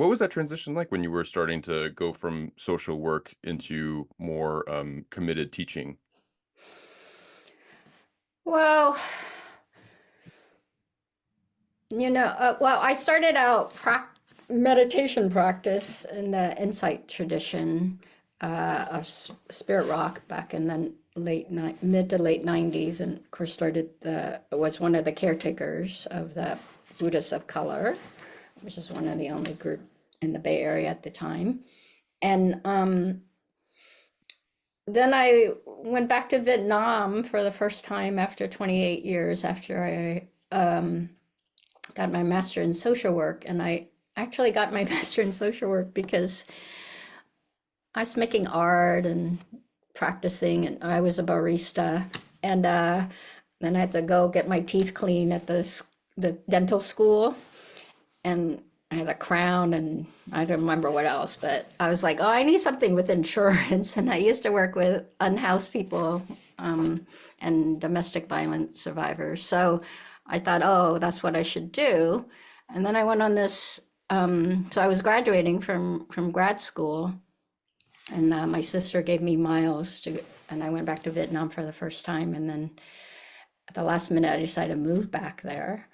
what was that transition like when you were starting to go from social work into more committed teaching? Well, well, I started out meditation practice in the Insight tradition of Spirit Rock back in the mid to late 90s, and of course was one of the caretakers of the Buddhists of Color, which is one of the only group in the Bay Area at the time. And then I went back to Vietnam for the first time after 28 years after I got my master in social work. And I actually got my master in social work because I was making art and practicing, and I was a barista. And then I had to go get my teeth cleaned at the dental school. And I had a crown and I don't remember what else, but I was like, oh, I need something with insurance. And I used to work with unhoused people and domestic violence survivors. So I thought, oh, that's what I should do. And then I went on this. So I was graduating from grad school, and my sister gave me miles and I went back to Vietnam for the first time. And then at the last minute, I decided to move back there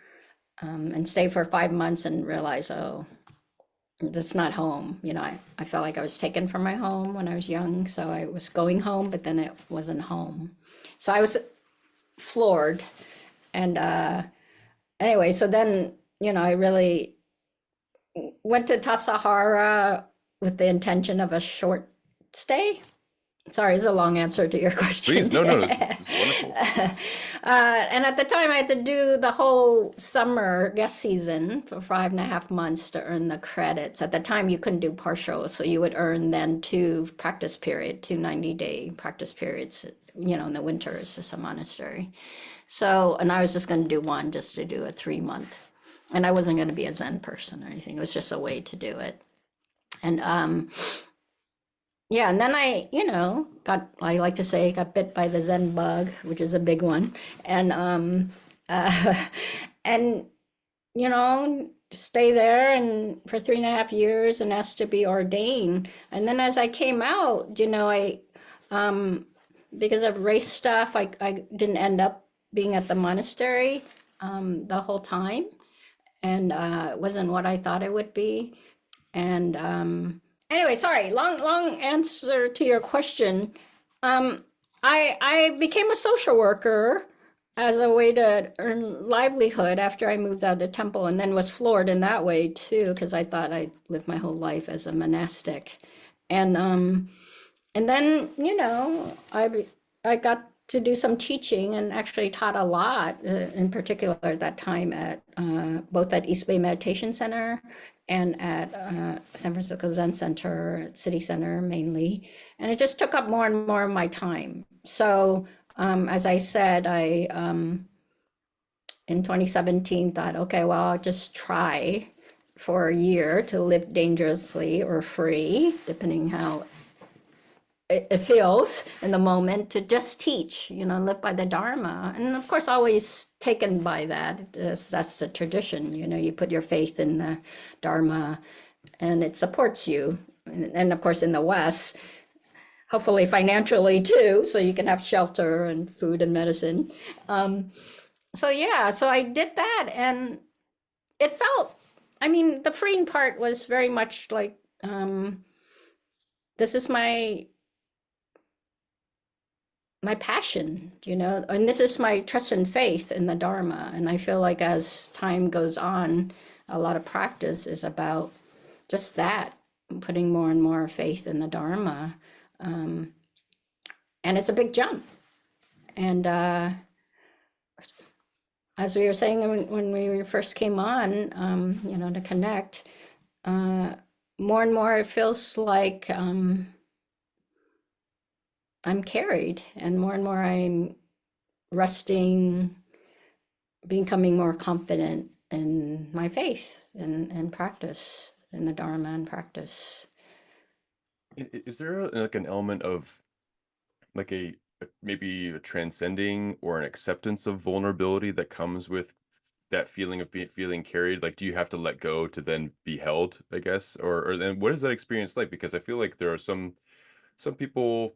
and stay for 5 months and realize, oh, that's not home. I felt like I was taken from my home when I was young. So I was going home, but then it wasn't home. So I was floored. And anyway, so then, I really went to Tassajara with the intention of a short stay. Sorry, it's a long answer to your question. Please, no, it's wonderful. And at the time, I had to do the whole summer guest season for 5.5 months to earn the credits. At the time, you couldn't do partial, so you would earn then two 90-day practice periods, in the winters as a monastery. So, and I was just going to do one just to do a 3-month. And I wasn't going to be a Zen person or anything. It was just a way to do it. And yeah, and then I like to say, got bit by the Zen bug, which is a big one. And and stay there and for 3.5 years and asked to be ordained. And then as I came out, I because of race stuff, I didn't end up being at the monastery the whole time. And it wasn't what I thought it would be. And anyway, sorry, long answer to your question. I became a social worker as a way to earn livelihood after I moved out of the temple, and then was floored in that way too, because I thought I'd lived my whole life as a monastic. And then I got to do some teaching and actually taught a lot, in particular at that time at both at East Bay Meditation Center and at San Francisco Zen Center, at City Center mainly. And it just took up more and more of my time. So as I said, I in 2017 thought, okay, well, I'll just try for a year to live dangerously or free, depending how it feels in the moment, to just teach, live by the Dharma. And of course, always taken by that. That's the tradition, you put your faith in the Dharma and it supports you. And of course, in the West, hopefully financially too, so you can have shelter and food and medicine. So I did that, and it felt, the freeing part was very much like, this is my passion, and this is my trust and faith in the Dharma. And I feel like as time goes on, a lot of practice is about just that, putting more and more faith in the Dharma. And it's a big jump. And as we were saying when we first came on, to connect, more and more it feels like I'm carried, and more I'm resting, becoming more confident in my faith and practice, in the Dharma and practice. Is there like an element of like maybe a transcending or an acceptance of vulnerability that comes with that feeling of feeling carried? Like, do you have to let go to then be held, I guess? Or then what is that experience like? Because I feel like there are some people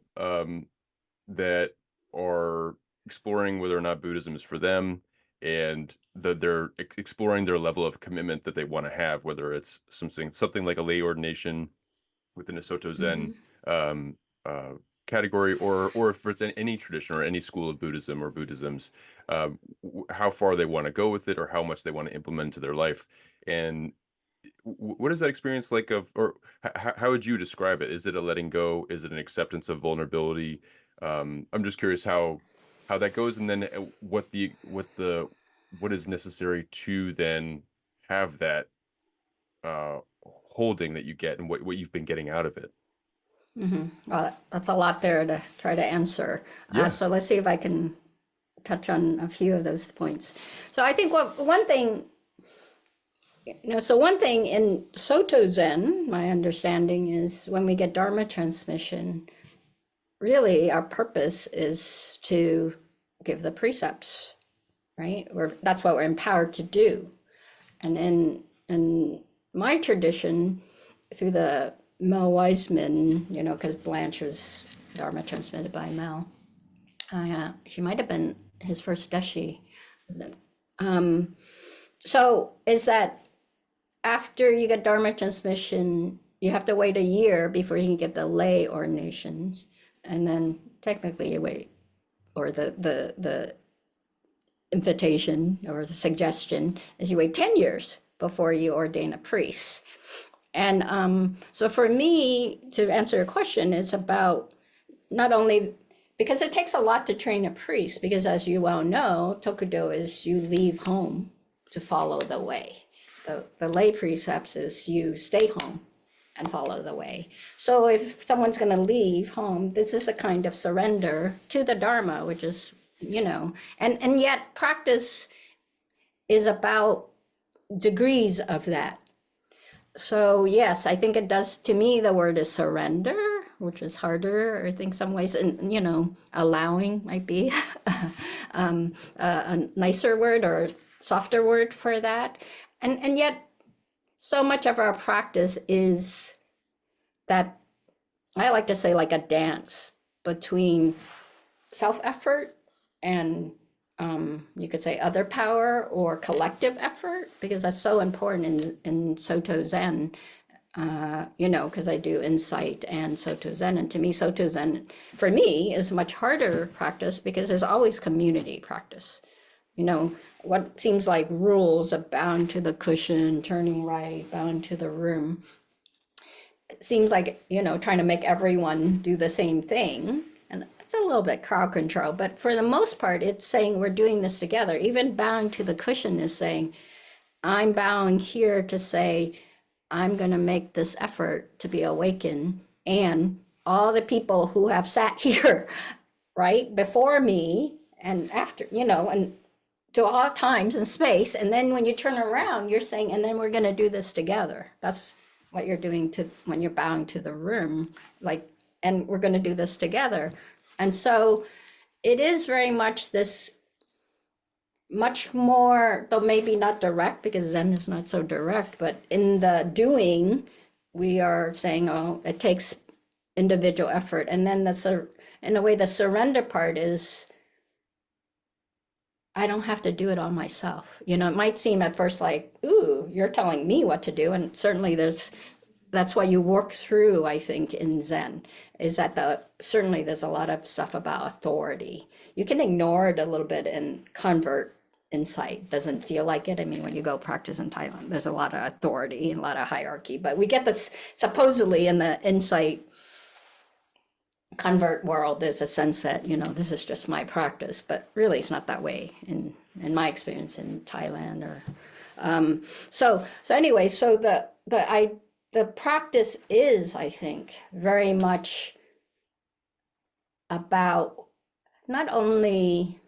that are exploring whether or not Buddhism is for them, and they're exploring their level of commitment that they want to have, whether it's something like a lay ordination within a Soto Zen Hmm. um, uh, category, or if it's in any tradition or any school of Buddhism or Buddhisms, how far they want to go with it or how much they want to implement into their life. And what is that experience like of, or how would you describe it? Is it a letting go? Is it an acceptance of vulnerability? I'm just curious how that goes, and then what is necessary to then have that holding that you get, and what you've been getting out of it. Hmm. Well, that's a lot there to try to answer. Yeah. So let's see if I can touch on a few of those points. So I think one thing, so one thing in Soto Zen, my understanding is when we get Dharma transmission, really our purpose is to give the precepts, right? That's what we're empowered to do. And in my tradition, through the Mel Wiseman, because Blanche was Dharma transmitted by Mel. She might have been his first deshi. Um, so is that after you get Dharma transmission, you have to wait a year before you can get the lay ordinations, and then technically you wait, or the invitation or the suggestion is you wait 10 years before you ordain a priest. And so for me, to answer your question, it's about not only because it takes a lot to train a priest, because as you well know, Tokudo is you leave home to follow the way. The lay precepts is you stay home and follow the way. So if someone's going to leave home, this is a kind of surrender to the Dharma, which is, and yet practice is about degrees of that. So yes, I think it does, to me, the word is surrender, which is harder, I think some ways, and allowing might be a nicer word or softer word for that. And yet so much of our practice is that, I like to say, like a dance between self-effort and you could say other power or collective effort, because that's so important in Soto Zen, because I do Insight and Soto Zen. And to me, Soto Zen, for me, is much harder practice because there's always community practice. What seems like rules of bowing to the cushion, turning right, bowing to the room, it seems like, trying to make everyone do the same thing. And it's a little bit crowd control, but for the most part, it's saying we're doing this together. Even bowing to the cushion is saying, I'm bowing here to say, I'm going to make this effort to be awakened. And all the people who have sat here, right, before me and after, and to all times and space. And then when you turn around, you're saying, and then we're going to do this together. That's what you're doing when you're bowing to the room, and we're going to do this together. And so it is very much this, much more, though maybe not direct, because Zen is not so direct, but in the doing, we are saying, oh, it takes individual effort. And then in a way, the surrender part is, I don't have to do it all myself. It might seem at first like, ooh, you're telling me what to do. And certainly that's why you work through, I think, in Zen, is that certainly there's a lot of stuff about authority. You can ignore it a little bit and convert insight. Doesn't feel like it. I mean, when you go practice in Thailand, there's a lot of authority and a lot of hierarchy, but we get this supposedly in the insight convert world. There's a sense that, this is just my practice, but really it's not that way in my experience in Thailand so anyway, so the practice is, I think, very much about not only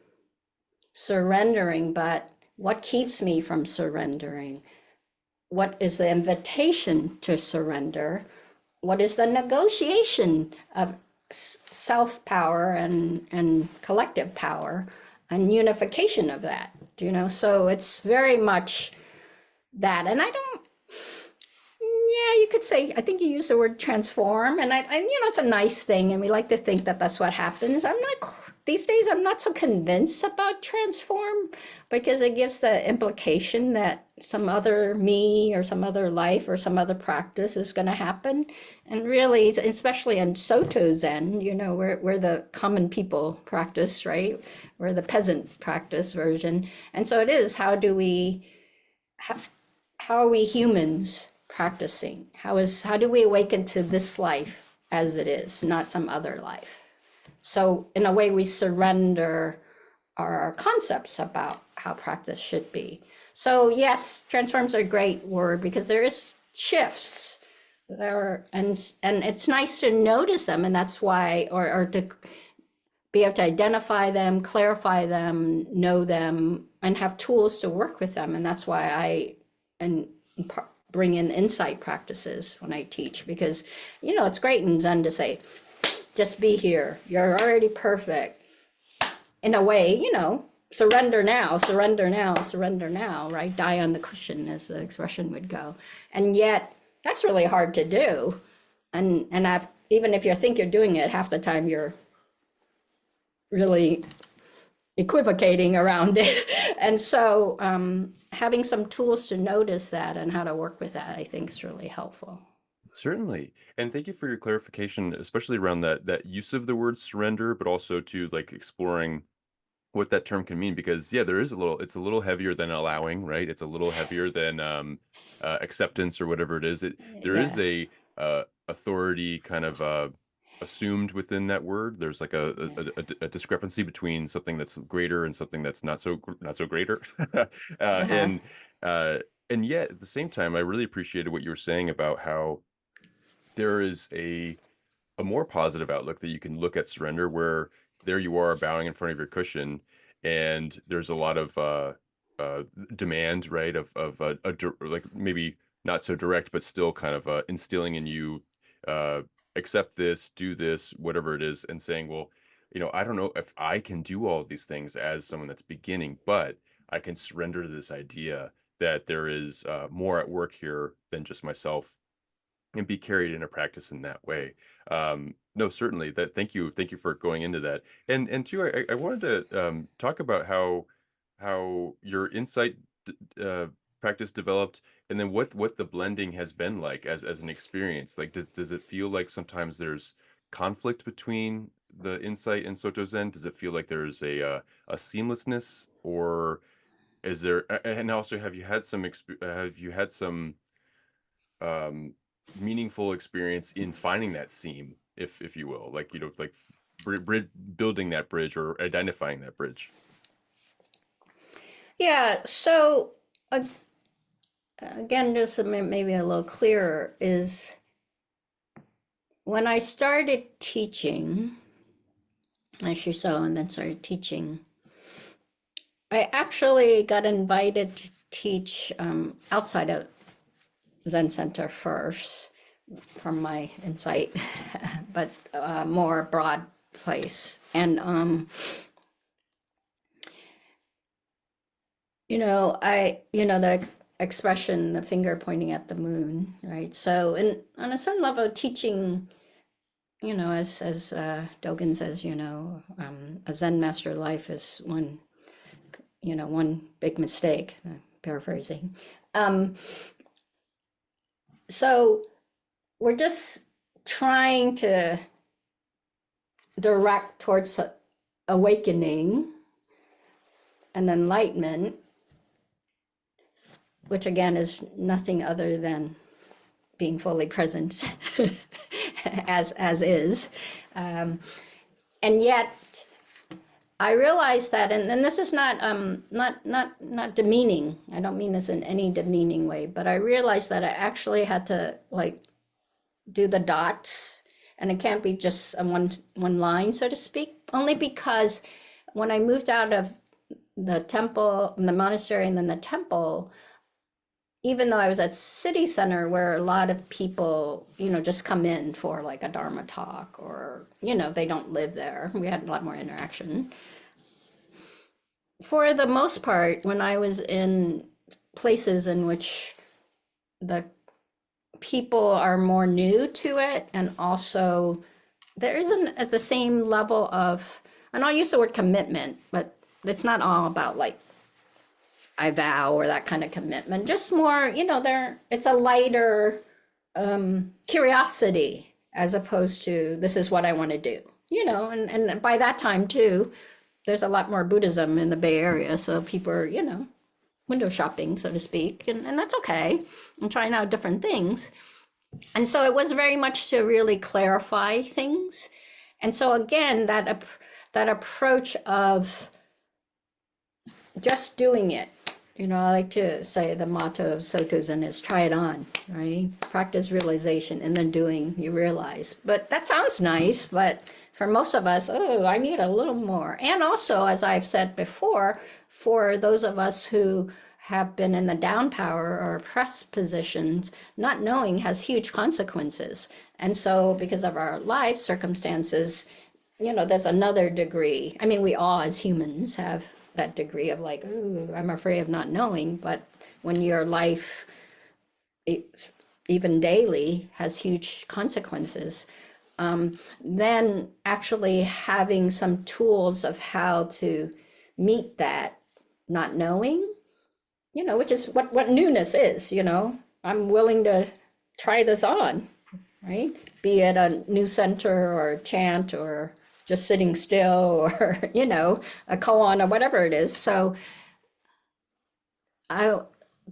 surrendering, but what keeps me from surrendering? What is the invitation to surrender? What is the negotiation of self-power and collective power and unification of that So it's very much that. And I don't, yeah, you could say, I think you use the word transform, and it's a nice thing, and we like to think that that's what happens. These days, I'm not so convinced about transform, because it gives the implication that some other me or some other life or some other practice is going to happen. And really, especially in Soto Zen, where the common people practice, right? We're the peasant practice version. And so it is, how are we humans practicing? How do we awaken to this life as it is, not some other life? So in a way, we surrender our concepts about how practice should be. So yes, transforms are a great word, because there is shifts there, and it's nice to notice them, and that's why, or to be able to identify them, clarify them, know them, and have tools to work with them. And that's why I bring in insight practices when I teach, because it's great in Zen to say, just be here, you're already perfect. In a way, surrender now, surrender now, surrender now, right? Die on the cushion, as the expression would go. And yet that's really hard to do. And even if you think you're doing it, half the time you're really equivocating around it. And so having some tools to notice that and how to work with that, I think, is really helpful. Certainly. And thank you for your clarification, especially around that use of the word surrender, but also to like exploring what that term can mean, because yeah, it's a little heavier than allowing, right? It's a little heavier than acceptance or whatever it is. There is Yeah, a authority kind of assumed within that word. There's like yeah. a discrepancy between something that's greater and something that's not so greater. uh, Uh-huh. and uh, and yet at the same time, I really appreciated what you were saying about how there is a more positive outlook that you can look at surrender, where there you are bowing in front of your cushion, and there's a lot of uh demand, right, like maybe not so direct, but still kind of instilling in you, uh accept this, do this, whatever it is, and saying, well, I don't know if I can do all of these things as someone that's beginning, but I can surrender to this idea that there is more at work here than just myself, and be carried in a practice in that way. No, certainly. That thank you for going into that. And two, I wanted to talk about how your insight practice developed, and then what the blending has been like as an experience. Like, does it feel like sometimes there's conflict between the insight and Soto Zen? Does it feel like there's a seamlessness, or is there? And also, have you had some um meaningful experience in finding that seam, if you will, like, like building that bridge or identifying that bridge? Yeah, so uh, again, just to maybe a little clearer, is when I started teaching, as you saw, and then started teaching, I actually got invited to teach outside of Zen Center first from my insight, but more broad place. And the expression, the finger pointing at the moon, right? So, on a certain level, teaching, as Dogen says, a Zen master life is one big mistake. Paraphrasing. Um, so we're just trying to direct towards awakening and enlightenment, which again is nothing other than being fully present as is. Um, and yet I realized that, and this is not demeaning. I don't mean this in any demeaning way, but I realized that I actually had to like do the dots, and it can't be just a one line, so to speak. Only because when I moved out of the temple, the monastery, and then the temple, even though I was at city center where a lot of people, just come in for like a Dharma talk, or, they don't live there. We had a lot more interaction. For the most part, when I was in places in which the people are more new to it, and also there isn't at the same level of, and I'll use the word commitment, but it's not all about like I vow or that kind of commitment, just more, it's a lighter curiosity as opposed to this is what I want to do, and by that time too, there's a lot more Buddhism in the Bay Area. So people are, window shopping, so to speak, and that's okay, and trying out different things. And so it was very much to really clarify things. And so again, that approach of just doing it. I like to say the motto of Soto Zen is try it on, right? Practice realization and then doing, you realize. But that sounds nice, but for most of us, oh, I need a little more. And also, as I've said before, for those of us who have been in the down power or oppressed positions, not knowing has huge consequences. And so because of our life circumstances, there's another degree. I mean, we all as humans have that degree of like, ooh, I'm afraid of not knowing. But when your life, even daily, has huge consequences, then actually having some tools of how to meet that not knowing, which is what newness is, I'm willing to try this on, right? Be it a new center or chant or just sitting still or, a koan or whatever it is. So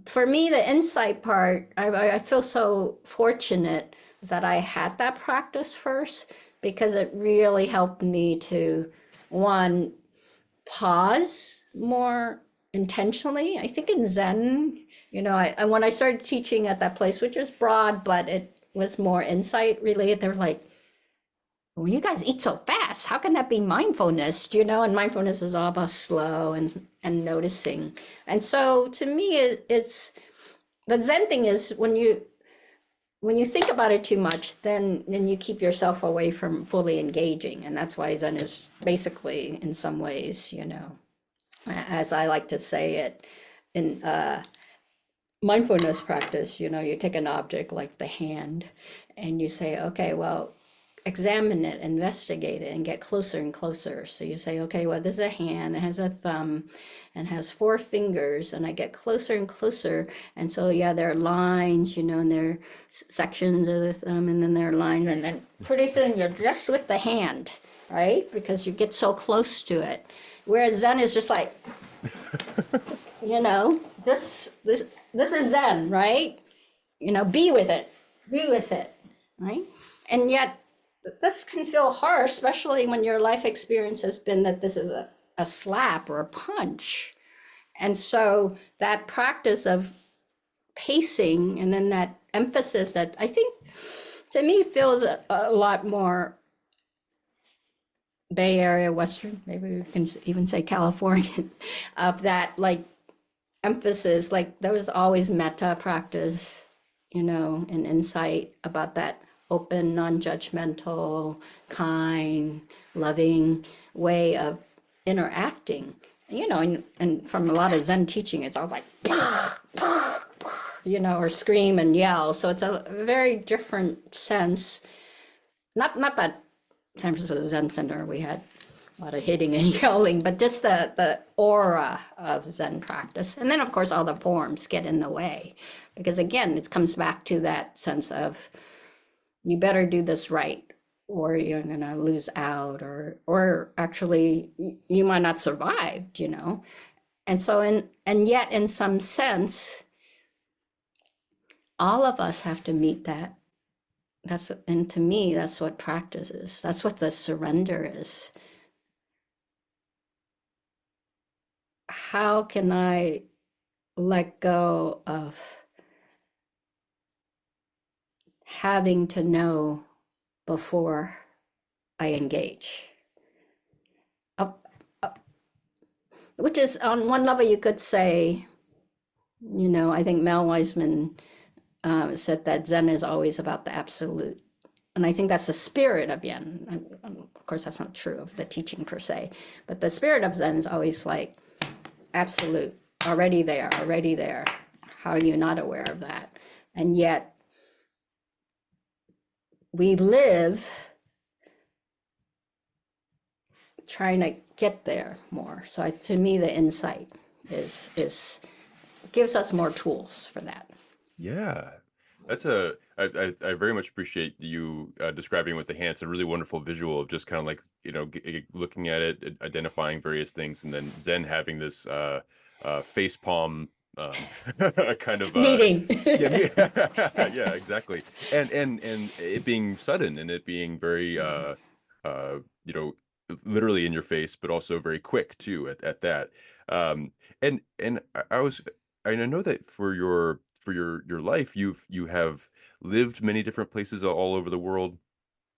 for me, the insight part, I feel so fortunate that I had that practice first, because it really helped me to, one, pause more intentionally. I think in Zen, when I started teaching at that place, which was broad, but it was more insight related, they're like, well, you guys eat so fast. How can that be mindfulness? And mindfulness is all about slow and noticing. And so to me, it's the Zen thing is when you think about it too much, then you keep yourself away from fully engaging. And that's why Zen is basically, in some ways, as I like to say it, in mindfulness practice, you take an object like the hand and you say, okay, well, examine it, investigate it, and get closer and closer. So you say, okay, well, this is a hand, it has a thumb, and has 4 fingers, and I get closer and closer. And so, yeah, there are lines, and there are sections of the thumb, and then there are lines, and then pretty soon you're just with the hand, right? Because you get so close to it. Whereas Zen is just like, just this is Zen, right? Be with it, right? And yet, this can feel harsh, especially when your life experience has been that this is a slap or a punch. And so that practice of pacing and then that emphasis that I think to me feels a lot more Bay Area, Western, maybe we can even say California, of that like emphasis, like there was always metta practice, and insight about that open, non-judgmental, kind, loving way of interacting. And from a lot of Zen teaching, it's all like, or scream and yell. So it's a very different sense. Not that San Francisco Zen Center, we had a lot of hitting and yelling, but just the aura of Zen practice. And then, of course, all the forms get in the way. Because again, it comes back to that sense of, you better do this right, or you're going to lose out, or actually you might not survive, And so, and yet in some sense, all of us have to meet that. And to me, that's what practice is. That's what the surrender is. How can I let go of having to know before I engage? Which is, on one level, you could say, I think Mel Wiseman said that Zen is always about the absolute. And I think that's the spirit of Yen. Of course, that's not true of the teaching per se, but the spirit of Zen is always like, absolute, already there, already there. How are you not aware of that? And yet we live trying to get there more. So to me, the insight is gives us more tools for that. Yeah, that's a I very much appreciate you describing with the hand. It's a really wonderful visual of just kind of like, looking at it, identifying various things, and then Zen having this face palm kind of Meeting. yeah, yeah, exactly. And it being sudden and it being very uh you know literally in your face, but also very quick too at that. And I was, and I know that for your life, you have lived many different places all over the world,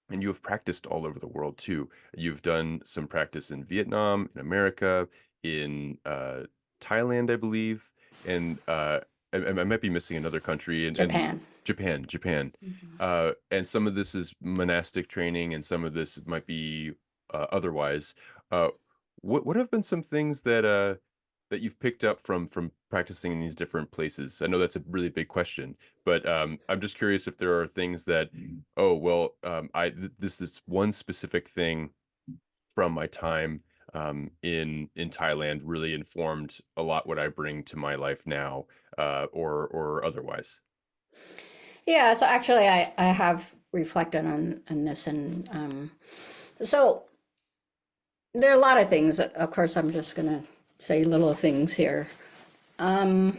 and you have practiced all over the world too. You've done some practice in Vietnam, in America, in Thailand, I believe, and I might be missing another country, and Japan. Japan. And some of this is monastic training, and some of this might be otherwise. Uh, what have been some things that you've picked up from practicing in these different places? I know that's a really big question, but I'm just curious if there are things that, oh, well, this is one specific thing from my time in Thailand really informed a lot what I bring to my life now, or otherwise. Yeah, so actually I have reflected on this, and so there are a lot of things. Of course, I'm just gonna say little things here. Um,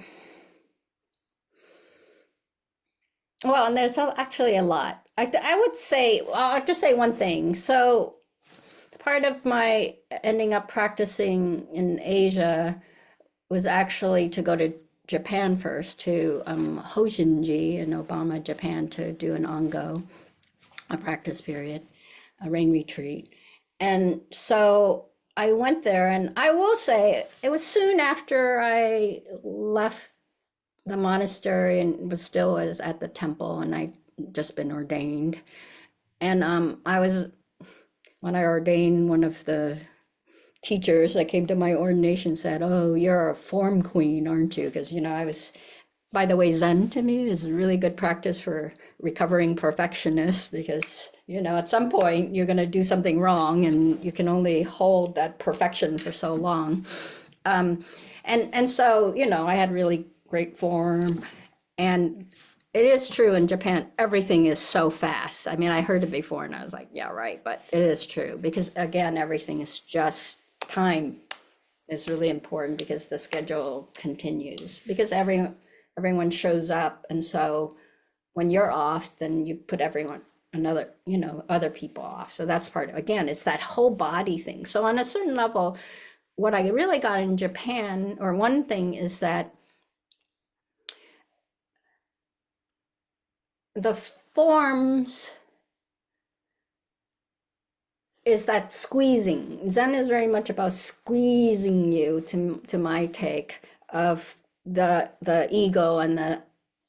well, and there's actually a lot. I would say, well, I'll just say one thing. So part of my ending up practicing in Asia was actually to go to Japan first, to Hoshinji in Obama, Japan, to do an ongo, a practice period, a rain retreat. And so I went there, and I will say it was soon after I left the monastery and was at the temple, and I'd just been ordained. And I was, when I ordained, one of the teachers that came to my ordination said, "Oh, you're a form queen, aren't you?" Because, I was, by the way, Zen to me is a really good practice for recovering perfectionists, because, at some point you're going to do something wrong and you can only hold that perfection for so long. And so, I had really great form. And it is true in Japan, everything is so fast. I mean, I heard it before and I was like, yeah, right. But it is true because, again, everything is just time is really important because the schedule continues, because everyone shows up. And so when you're off, then you put other people off. So that's part, again, it's that whole body thing. So on a certain level, what I really got in Japan, or one thing, is that the forms is that squeezing. Zen is very much about squeezing you, to my take, of the ego and the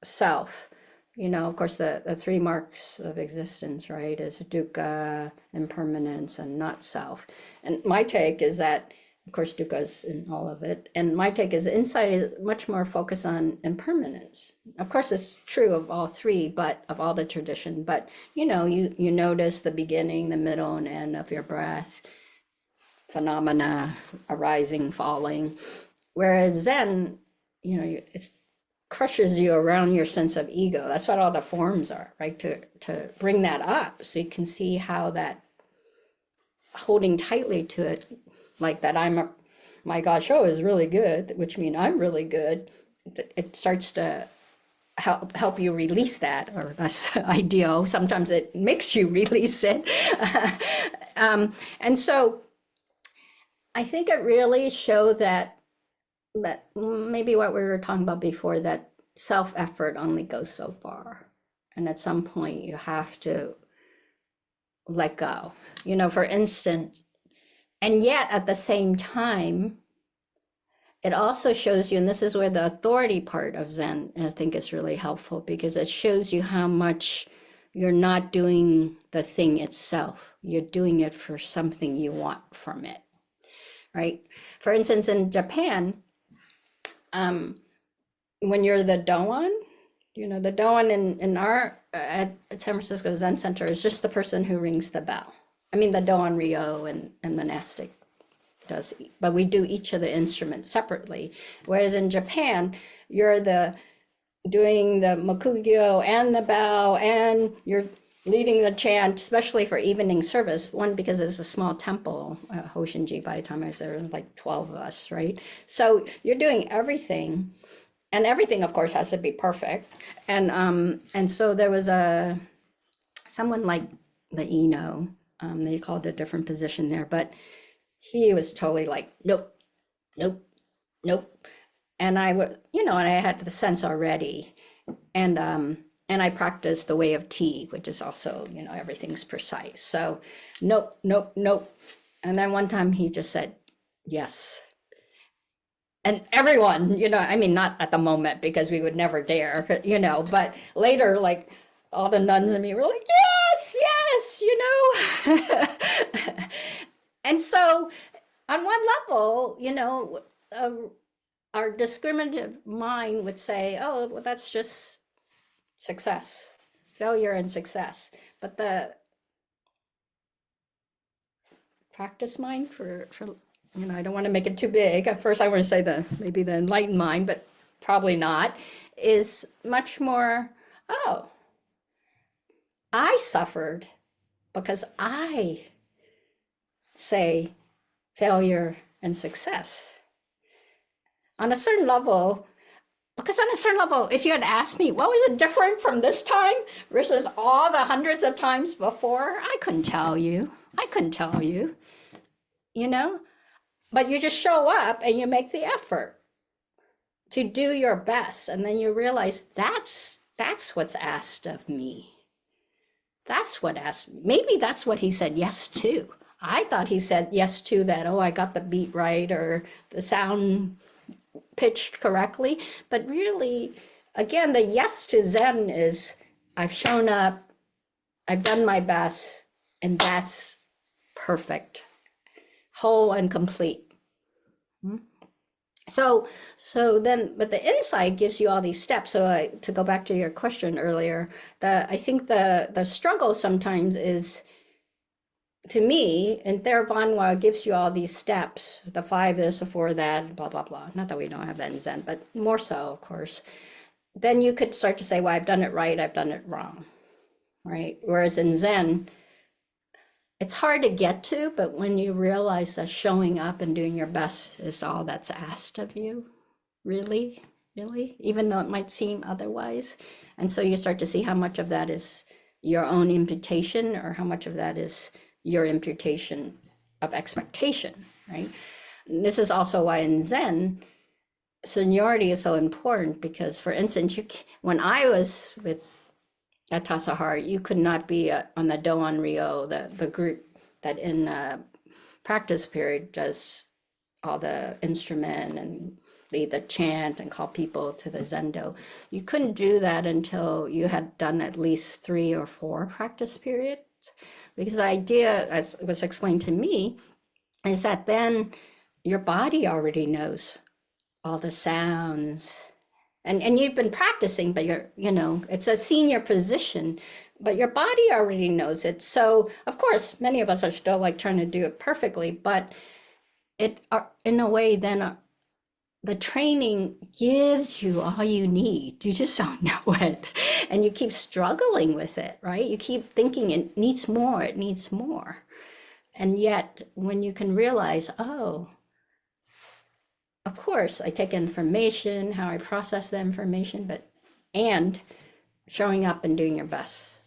self. Of course, the three marks of existence, right, is dukkha, impermanence, and not self. And my take is that, of course, dukkha's in all of it. And my take is insight is much more focused on impermanence. Of course, it's true of all three, but of all the tradition. But you notice the beginning, the middle, and end of your breath, phenomena arising, falling. Whereas Zen, it crushes you around your sense of ego. That's what all the forms are, right? To bring that up so you can see how that holding tightly to it, like that my gosh, oh, is really good, which means I'm really good. It starts to help you release that, or that's ideal. Sometimes it makes you release it. And so I think it really showed that maybe what we were talking about before, that self-effort only goes so far. And at some point you have to let go. For instance, and yet at the same time, it also shows you, and this is where the authority part of Zen, I think, is really helpful, because it shows you how much you're not doing the thing itself. You're doing it for something you want from it, right? For instance, in Japan, um, when you're the Doan, the Doan in our at San Francisco Zen Center is just the person who rings the bell. I mean, the Doan Ryo and monastic does, but we do each of the instruments separately. Whereas in Japan, you're doing the Mokugyo and the bow, and you're leading the chant, especially for evening service. One, because it's a small temple, Hoshinji, by the time I was there, like 12 of us, right? So you're doing everything, and everything, of course, has to be perfect. And so there was someone like the Eno, they called it a different position there, but he was totally like, nope, nope, nope. And I would, and I had the sense already. And I practiced the way of tea, which is also, everything's precise. So nope, nope, nope. And then one time he just said, yes. And everyone, I mean, not at the moment because we would never dare, but later, like all the nuns and me were like, yes, And so on one level, our discriminative mind would say, oh, well, that's just success, failure and success. But the practice mind for I don't want to make it too big. At first I want to say maybe the enlightened mind, but probably not, is much more, oh, I suffered because I say failure and success. On a certain level, if you had asked me, what was it different from this time versus all the hundreds of times before, I couldn't tell you. But you just show up and you make the effort to do your best. And then you realize that's what's asked of me. Maybe that's what he said yes to. I thought he said yes to that, I got the beat right or the sound pitched correctly. But really, again, the yes to Zen is I've shown up, I've done my best, and that's perfect, whole and complete. So then, but the insight gives you all these steps. So to go back to your question earlier, I think the struggle sometimes is, to me, in Theravada gives you all these steps, the 5 this, the 4 that, blah, blah, blah. Not that we don't have that in Zen, but more so, of course. Then you could start to say, well, I've done it right, I've done it wrong, right? Whereas in Zen, it's hard to get to, but when you realize that showing up and doing your best is all that's asked of you, really, even though it might seem otherwise. And so you start to see how much of that is your own imputation or how much of that is your imputation of expectation, right? And this is also why in Zen, seniority is so important because, for instance, when I was at Tassajara, you could not be on the Doan Ryo, the group that in practice period does all the instrument and lead the chant and call people to the Zendo. You couldn't do that until you had done at least 3 or 4 practice periods. Because the idea, as was explained to me, is that then your body already knows all the sounds. And you've been practicing, but it's a senior position, but your body already knows it. So, of course, many of us are still like trying to do it perfectly, but in a way, then the training gives you all you need. You just don't know it. And you keep struggling with it, right? You keep thinking it needs more. And yet, when you can realize, oh, of course, I take information, how I process the information, and showing up and doing your best,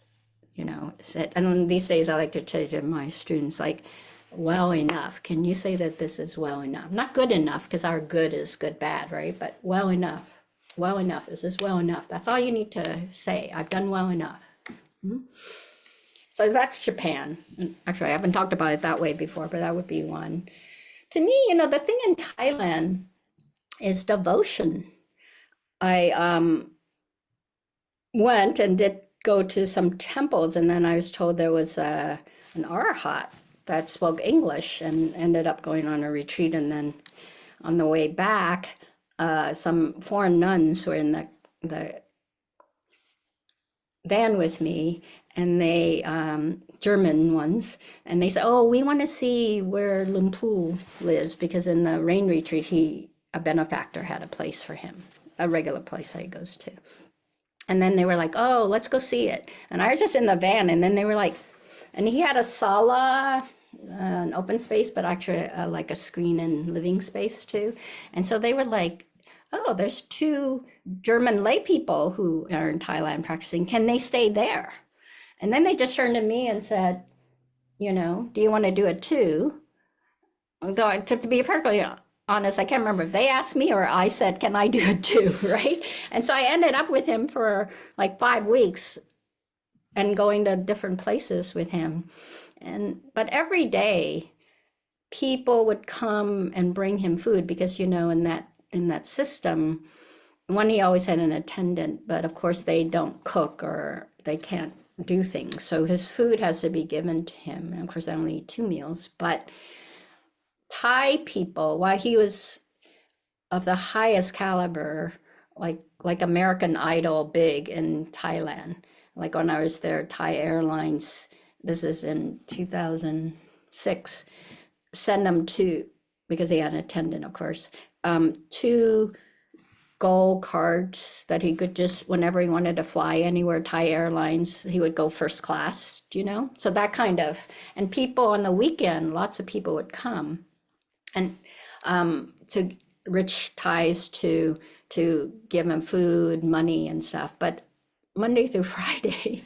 And these days I like to say to my students, like, well enough. Can you say that this is well enough? Not good enough, because our good is good, bad, right? But well enough. Well enough. Is this well enough? That's all you need to say. I've done well enough. So that's Japan. And actually, I haven't talked about it that way before, but that would be one. To me, the thing in Thailand is devotion. I went and did go to some temples, and then I was told there was an arahat that spoke English and ended up going on a retreat. And then on the way back, some foreign nuns were in the van with me, and they, German ones, and they said, "Oh, we want to see where Lumpu lives," because in the rain retreat, a benefactor had a place for him, a regular place that he goes to. And then they were like, "Oh, let's go see it." And I was just in the van, and then they were like, and he had a sala, an open space, but actually like a screen and living space too. And so they were like, "Oh, there's two German lay people who are in Thailand practicing. Can they stay there?" And then they just turned to me and said, "Do you want to do it too?" Though, to be perfectly honest, I can't remember if they asked me or I said, "Can I do it too?" Right? And so I ended up with him for like 5 weeks and going to different places with him. But every day, people would come and bring him food because, in that system, one, he always had an attendant, but of course they don't cook or they can't do things. So his food has to be given to him. And of course, I only eat 2 meals. But Thai people, while he was of the highest caliber, like American Idol big in Thailand, like when I was there, Thai Airlines, this is in 2006, send him because he had an attendant, of course, 2 gold cards that he could just, whenever he wanted to fly anywhere, Thai Airlines, he would go first class, So that kind of, and people on the weekend, lots of people would come, and to rich Thais to give him food, money, and stuff. But Monday through Friday,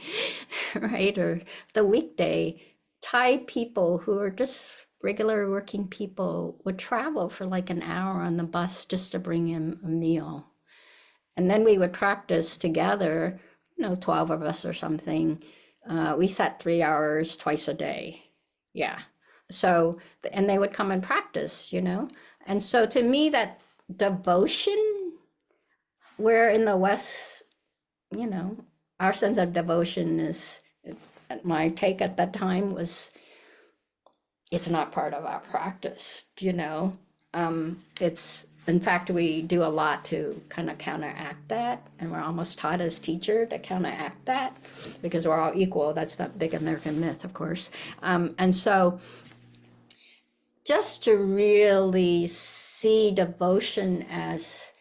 right, or the weekday, Thai people who are just regular working people would travel for like an hour on the bus just to bring him a meal. And then we would practice together, 12 of us or something. We sat 3 hours twice a day. Yeah. So, and they would come and practice. And so to me, that devotion, where in the West, our sense of devotion is, my take at that time was, it's not part of our practice, It's, in fact, we do a lot to kind of counteract that, and we're almost taught as teacher to counteract that because we're all equal. That's that big American myth, of course. And so just to really see devotion as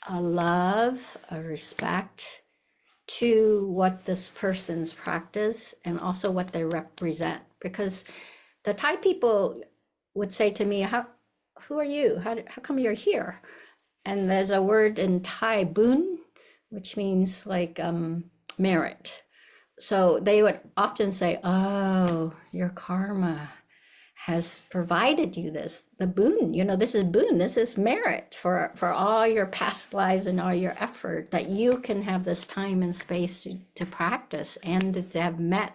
a love, a respect to what this person's practice and also what they represent. Because the Thai people would say to me, who are you? How come you're here? And there's a word in Thai, bun, which means like merit. So they would often say, "Oh, your karma has provided you this, the boon, this is boon, this is merit for all your past lives and all your effort, that you can have this time and space to practice and to have met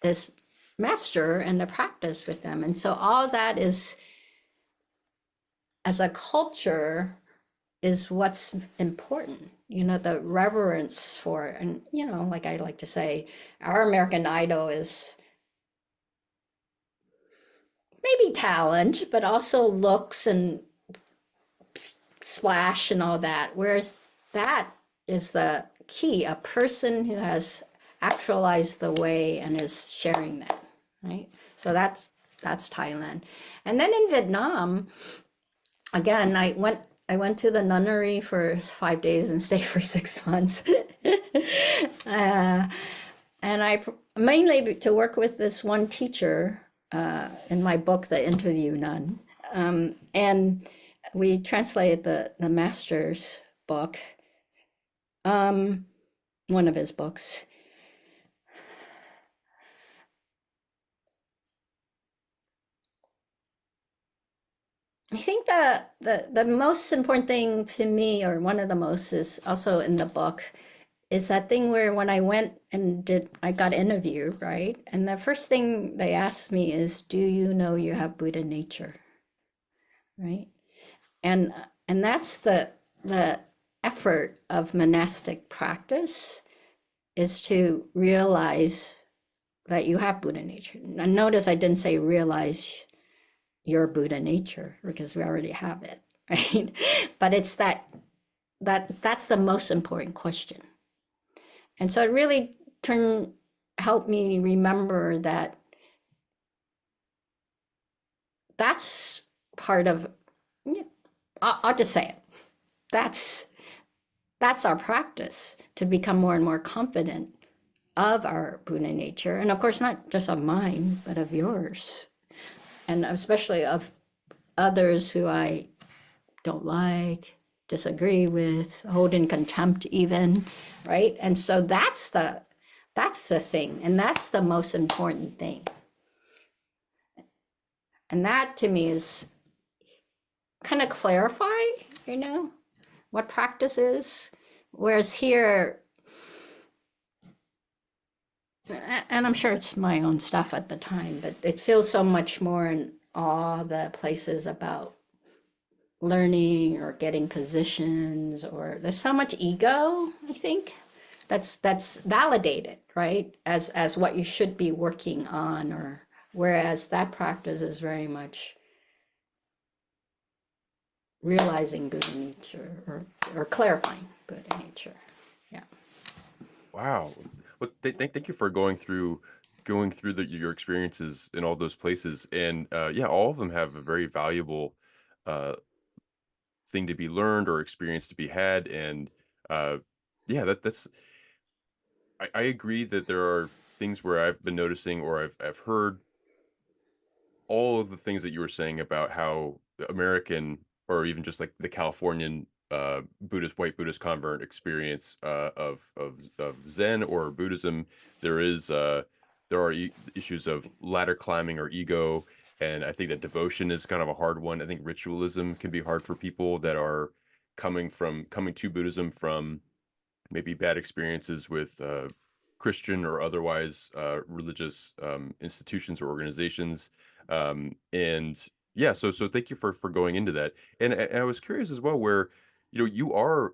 this master and to practice with them." And so all that is, as a culture, is what's important, the reverence for it. And, like I like to say, our American Idol is maybe talent, but also looks and splash and all that. Whereas that is the key, a person who has actualized the way and is sharing that, right? So that's Thailand. And then in Vietnam, again, I went to the nunnery for 5 days and stayed for 6 months. And I mainly to work with this one teacher in my book, The Interview Nun. And we translated the master's book, one of his books. I think the most important thing to me, or one of the most, is also in the book, is that thing where when I went and I got interviewed, right? And the first thing they asked me is, "Do you know you have Buddha nature?" Right? And that's the effort of monastic practice, is to realize that you have Buddha nature. And notice I didn't say realize your Buddha nature, because we already have it. right? But it's that's the most important question. And so it really helped me remember that that's part of, yeah, I'll just say it. That's that's our practice to become more and more confident of our Buddha nature. And of course, not just of mine, but of yours. And especially of others who I don't like, disagree with, hold in contempt even, right? And so that's the thing, and that's the most important thing. And that to me is kind of clarify, you know, what practice is. Whereas here, and I'm sure it's my own stuff at the time, but it feels so much more in all the places about learning or getting positions, or there's so much ego, I think, that's validated, right, as what you should be working on, or whereas that practice is very much realizing Buddha nature, or clarifying Buddha nature. Yeah. Wow. Well, thank you for going through your experiences in all those places, and yeah, all of them have a very valuable uh, thing to be learned or experience to be had, and uh, yeah, that's I agree that there are things where I've been noticing or I've heard all of the things that you were saying about how the American or even just like the Californian white Buddhist convert experience of Zen or Buddhism, there is there are issues of ladder climbing or ego, and I think that devotion is kind of a hard one. I think ritualism can be hard for people that are coming to Buddhism from maybe bad experiences with Christian or otherwise religious institutions or organizations. And yeah, so thank you for going into that. And I was curious as well, where you are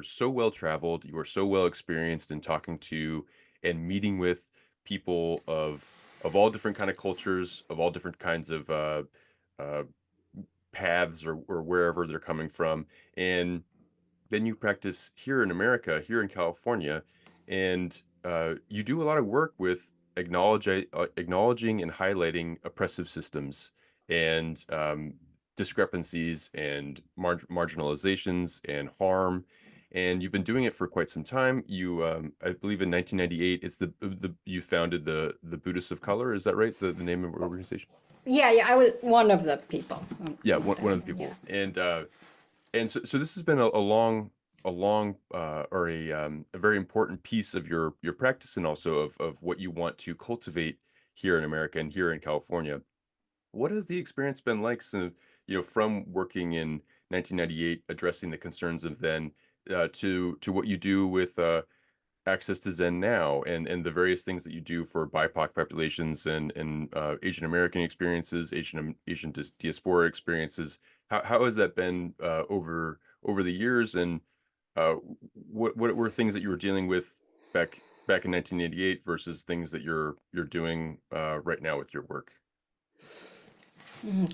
so well traveled, you are so well experienced in talking to and meeting with people of all different kind of cultures, of all different kinds of uh, paths or wherever they're coming from, and then you practice here in America, here in California, and you do a lot of work with acknowledging and highlighting oppressive systems and discrepancies and marginalizations and harm. And you've been doing it for quite some time. I believe, in 1998, it's you founded the Buddhists of Color. Is that right? The name of your organization? Yeah, yeah, I was one of the people. Yeah, one of the Yeah. people. And so this has been a long or a very important piece of your practice, and also of what you want to cultivate here in America and here in California. What has the experience been like, so, from working in 1998 addressing the concerns of then, to what you do with access to Zen now, and the various things that you do for BIPOC populations and Asian American experiences, Asian diaspora experiences. How has that been over the years, and uh, what were things that you were dealing with back in 1988 versus things that you're doing right now with your work?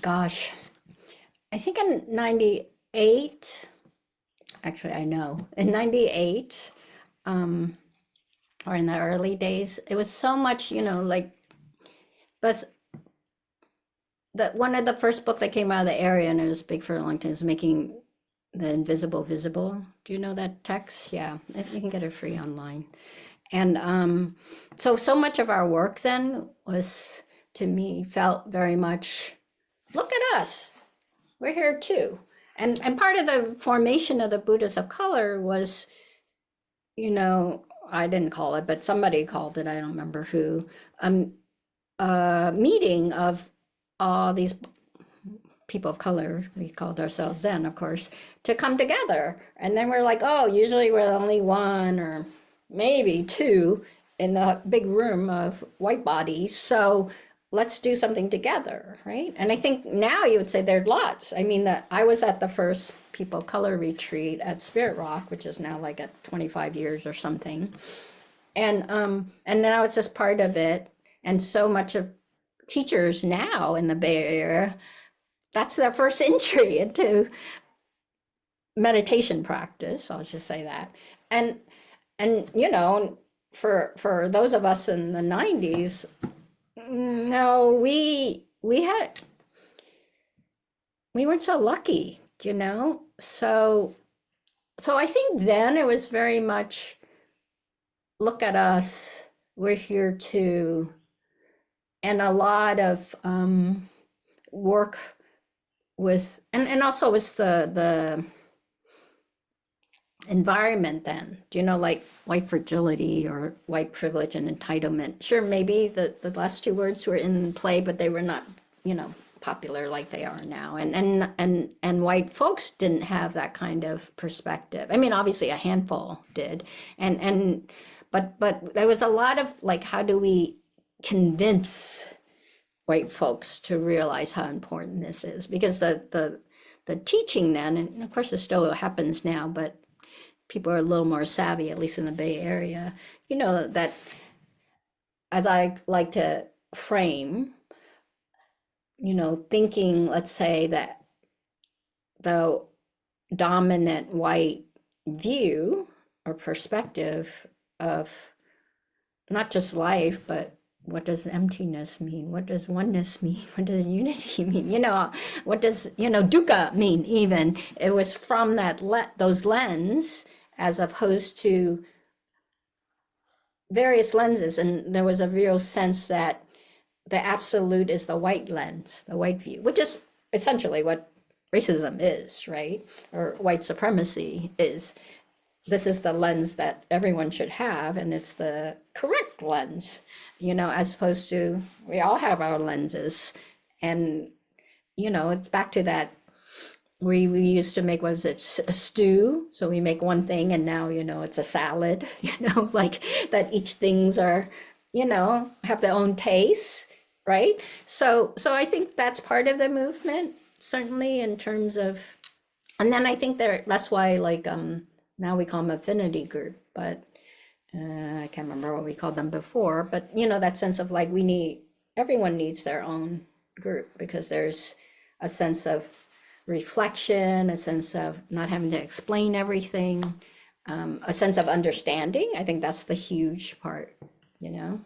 Gosh, I think in 98, actually, I know, in 98, um, or in the early days, it was so much, like, but that one of the first book that came out of the area, and it was big for a long time, is Making the Invisible Visible. Do you know that text? Yeah, you can get it free online. And so much of our work then was, to me, felt very much, look at us, we're here too. And part of the formation of the Buddhists of Color was, I didn't call it, but somebody called it, I don't remember who, a meeting of all these people of color, we called ourselves Zen, of course, to come together. And then we're like, oh, usually we're only one or maybe two in the big room of white bodies. So let's do something together, right? And I think now you would say there's lots. I mean, I was at the first people of color retreat at Spirit Rock, which is now like at 25 years or something. And then I was just part of it. And so much of teachers now in the Bay Area that's their first entry into meditation practice. I'll just say that. And you know, for those of us in the 90s, no, we weren't so lucky, you know? So I think then it was very much, look at us, we're here to, and a lot of work with, and also with the environment then, you know, like white fragility or white privilege and entitlement. Sure, maybe the last two words were in play, but they were not, you know, popular like they are now. And white folks didn't have that kind of perspective. I mean, obviously a handful did. But there was a lot of like, how do we convince white folks to realize how important this is? Because the teaching then, and of course this still happens now, but people are a little more savvy, at least in the Bay Area, you know, that as I like to frame, you know, thinking, let's say that the dominant white view or perspective of not just life, but what does emptiness mean? What does oneness mean? What does unity mean? You know, what does, you know, dukkha mean even? It was from that those lens, as opposed to various lenses. And there was a real sense that the absolute is the white lens, the white view, which is essentially what racism is, right? Or white supremacy is. This is the lens that everyone should have, and it's the correct lens, you know, as opposed to we all have our lenses. And, you know, it's back to that. We used to make, what was it, a stew? So we make one thing, and now, you know, it's a salad, you know, like that each things are, you know, have their own taste, right? So I think that's part of the movement, certainly in terms of, and then I think that's why, like, now we call them affinity group, but I can't remember what we called them before, but you know, that sense of like, everyone needs their own group, because there's a sense of reflection, a sense of not having to explain everything, a sense of understanding. I think that's the huge part, you know?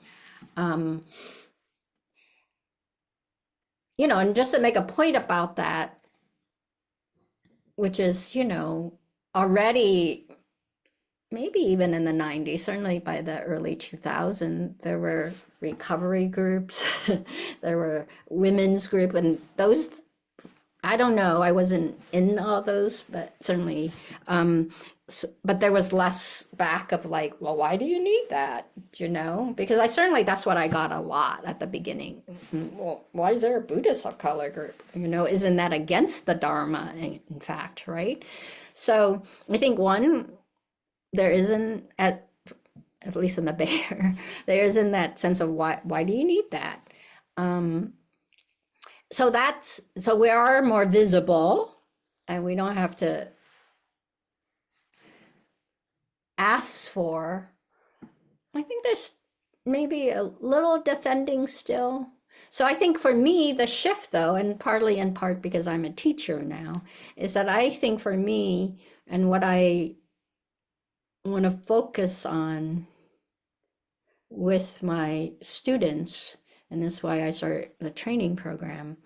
You know, and just to make a point about that, which is, you know, already, maybe even in the 90s, certainly by the early 2000s, there were recovery groups, there were women's group, and those, I don't know, I wasn't in all those, but certainly, but there was less back of like, well, why do you need that? You know, because that's what I got a lot at the beginning. Well, why is there a Buddhist of color group? You know, isn't that against the Dharma, in fact, right? So I think there isn't, at least in the Bay Area, there isn't that sense of why do you need that? So we are more visible, and we don't have to ask for. I think there's maybe a little defending still. So I think for me, the shift, though, and partly in part because I'm a teacher now, is that I think for me, and what I want to focus on with my students, and this is why I started the training program,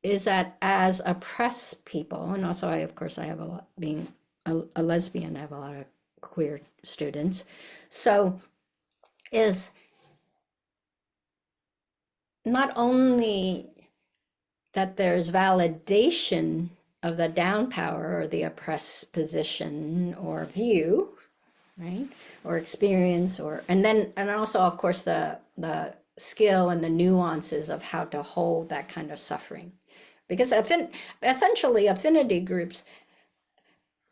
is that as oppressed people, and also of course I have a lot, being a lesbian, I have a lot of queer students, so is not only that there's validation of the down power or the oppressed position or view, right, or experience, and also of course the skill and the nuances of how to hold that kind of suffering, because essentially affinity groups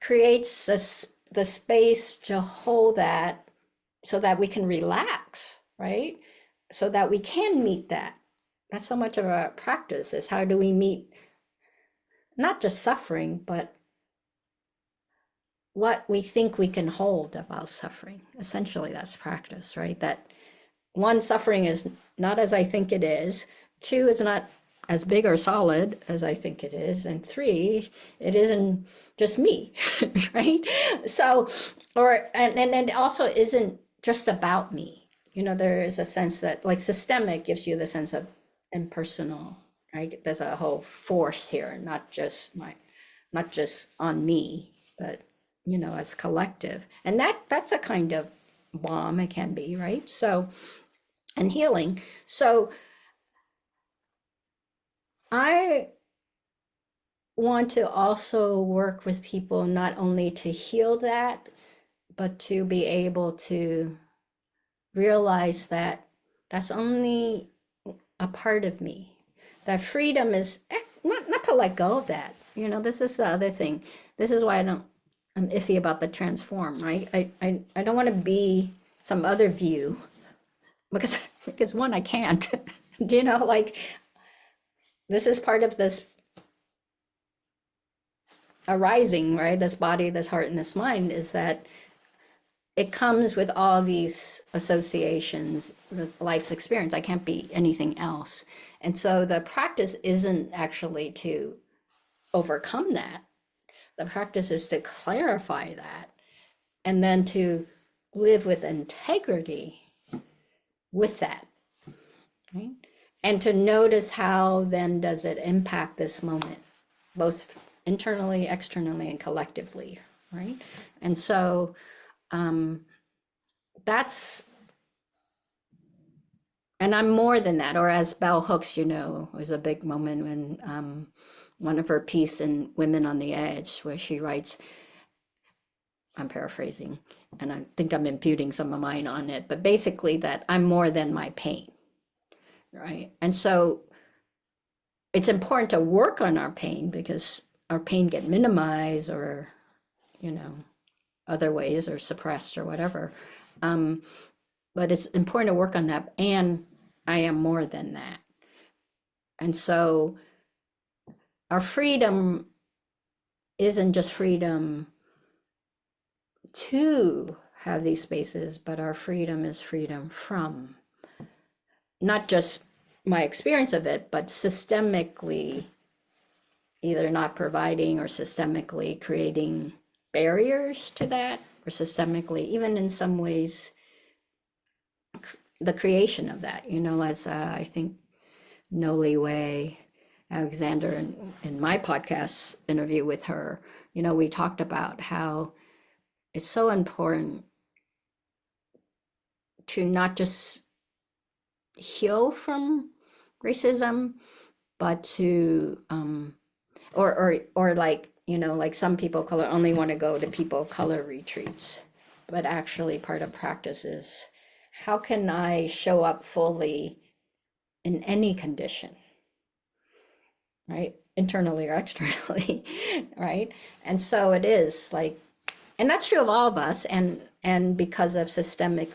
creates the space to hold that, so that we can relax, right, so that we can meet that. That's so much of a practice, is how do we meet not just suffering, but what we think we can hold about suffering. Essentially, that's practice, right? That one, suffering is not as I think it is. Two, it's not as big or solid as I think it is, and three, it isn't just me, right? So, and it also isn't just about me. You know, there is a sense that like systemic gives you the sense of impersonal, right? There's a whole force here, not just on me, but you know, as collective, and that's a kind of balm. It can be, right? So, and healing. So I want to also work with people not only to heal that, but to be able to realize that that's only a part of me. That freedom is not to let go of that. You know, this is the other thing. This is why I'm iffy about the transform, right? I don't want to be some other view because one, I can't. You know, like this is part of this arising, right? This body, this heart, and this mind is that it comes with all these associations, the life's experience. I can't be anything else. And so the practice isn't actually to overcome that. The practice is to clarify that and then to live with integrity with that, right? And to notice how then does it impact this moment, both internally, externally, and collectively, right? And so that's, and I'm more than that. Or as Bell Hooks, you know, was a big moment when one of her piece in Women on the Edge, where she writes, I'm paraphrasing, and I think I'm imputing some of mine on it, but basically that I'm more than my pain, right? And so it's important to work on our pain because our pain get minimized or, you know, other ways or suppressed or whatever. But it's important to work on that. And I am more than that. And so our freedom isn't just freedom to have these spaces, but our freedom is freedom from not just my experience of it, but systemically either not providing or systemically creating barriers to that, or systemically, even in some ways, the creation of that, you know, as I think Noli Way Alexander in my podcast interview with her, you know, we talked about how it's so important to not just heal from racism, but to or like, you know, like some people of color only want to go to people of color retreats, but actually part of practice is how can I show up fully in any condition, right? Internally or externally, right? And so it is like, and that's true of all of us. And because of systemic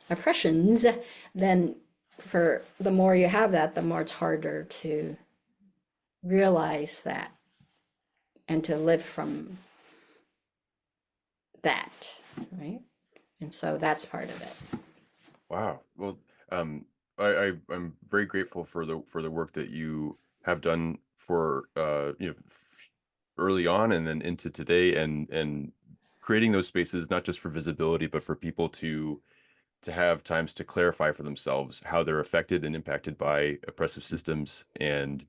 oppressions, then for the more you have that, the more it's harder to realize that and to live from that, right? And so that's part of it. Wow. Well, I'm very grateful for the work that you have done for early on and then into today, and creating those spaces not just for visibility but for people to have times to clarify for themselves how they're affected and impacted by oppressive systems, and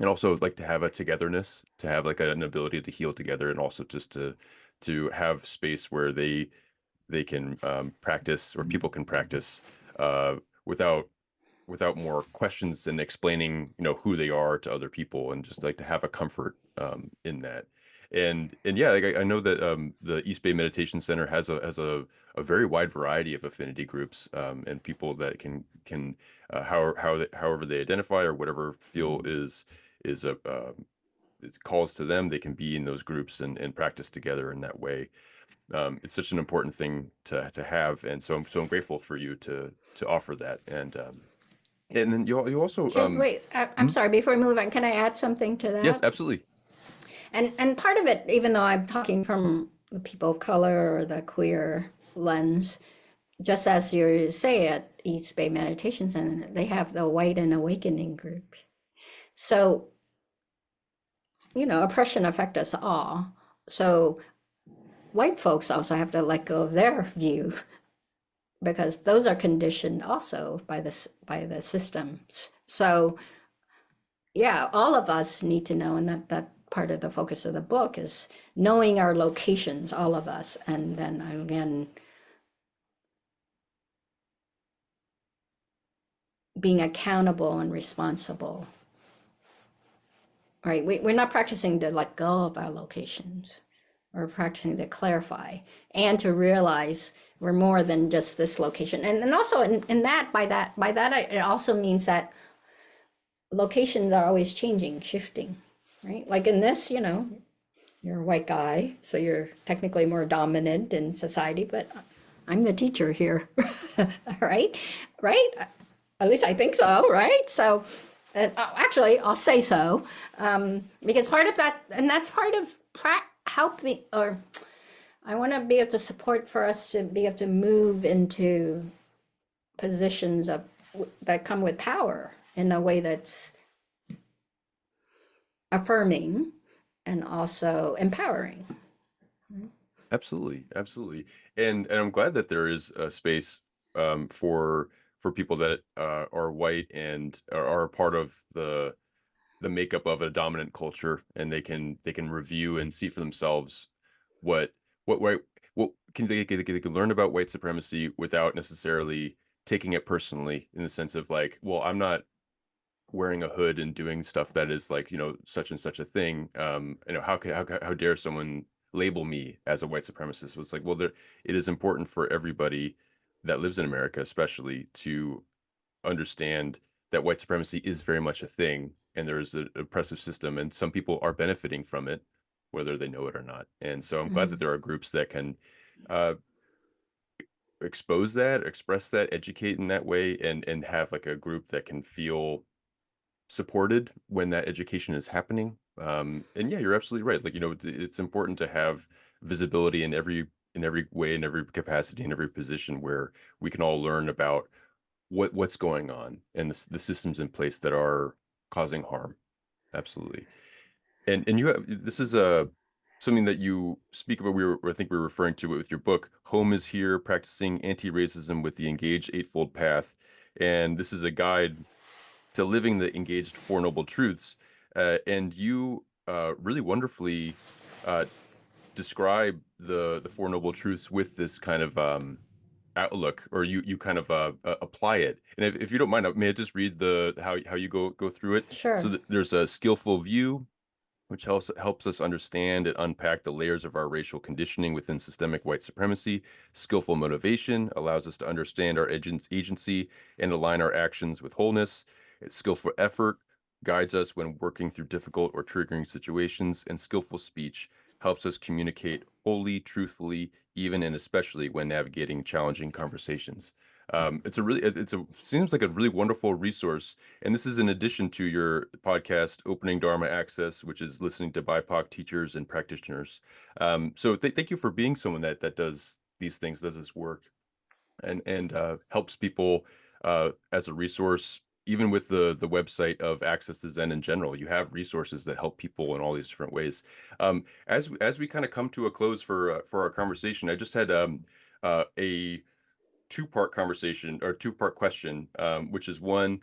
also like to have a togetherness, to have like an ability to heal together, and also just to have space where they can practice, or people can practice uh, without more questions and explaining, you know, who they are to other people, and just like to have a comfort in that. And yeah, like I know that the East Bay Meditation Center has a very wide variety of affinity groups, and people that can however they identify or whatever feel is a it calls to them, they can be in those groups and practice together in that way. It's such an important thing to have, and so I'm grateful for you to offer that. And then you also Wait, I'm hmm? sorry, before we move on, can I add something to Yes, that? absolutely. And part of it, even though I'm talking from the people of color or the queer lens, just as you say at East Bay Meditation Center, they have the White and Awakening group. So, oppression affects us all. So white folks also have to let go of their view because those are conditioned also by the systems. So yeah, all of us need to know, and that part of the focus of the book is knowing our locations, all of us, and then again being accountable and responsible. Right? We're not practicing to let go of our locations. We're practicing to clarify and to realize we're more than just this location. And also in that, by that, it also means that locations are always changing, shifting, right? Like in this, you're a white guy, so you're technically more dominant in society, but I'm the teacher here, right? Right? At least I think so, right? So, actually, I'll say so, because part of that, and that's part of helping, or I want to be able to support for us to be able to move into positions that come with power in a way that's affirming and also empowering. Absolutely, absolutely, and I'm glad that there is a space for people that are white and are a part of the makeup of a dominant culture, and they can review and see for themselves what white what they can learn about white supremacy without necessarily taking it personally, in the sense of like, well, I'm not wearing a hood and doing stuff that is like, such and such a thing. How dare someone label me as a white supremacist? So it's like, well, it is important for everybody that lives in America, especially, to understand that white supremacy is very much a thing, and there's an oppressive system, and some people are benefiting from it, whether they know it or not. And so I'm glad that Mhm. there are groups that can uh, expose that, express that, educate in that way, and have like a group that can feel supported when that education is happening. And yeah, you're absolutely right. Like, it's important to have visibility in every way, in every capacity, in every position, where we can all learn about what's going on, and the systems in place that are causing harm. Absolutely. And this is something that you speak about. I think we were referring to it with your book. Home is Here: Practicing Anti-Racism with the Engaged Eightfold Path. And this is a guide to living the engaged Four Noble Truths. And you really wonderfully uh, describe the Four Noble Truths with this kind of outlook, or you kind of apply it. And if you don't mind, may I just read the how you go through it? So Sure. there's a skillful view, which helps us understand and unpack the layers of our racial conditioning within systemic white supremacy. Skillful motivation allows us to understand our agency and align our actions with wholeness. Skillful effort guides us when working through difficult or triggering situations, and skillful speech helps us communicate wholly, truthfully, even and especially when navigating challenging conversations. It's a seems like a really wonderful resource, and this is in addition to your podcast, Opening Dharma Access, which is listening to BIPOC teachers and practitioners. So thank you for being someone that does these things, does this work, and helps people as a resource. Even with the website of Access to Zen in general, you have resources that help people in all these different ways. As we kind of come to a close for our conversation, I just had a two-part conversation, or two-part question, which is one,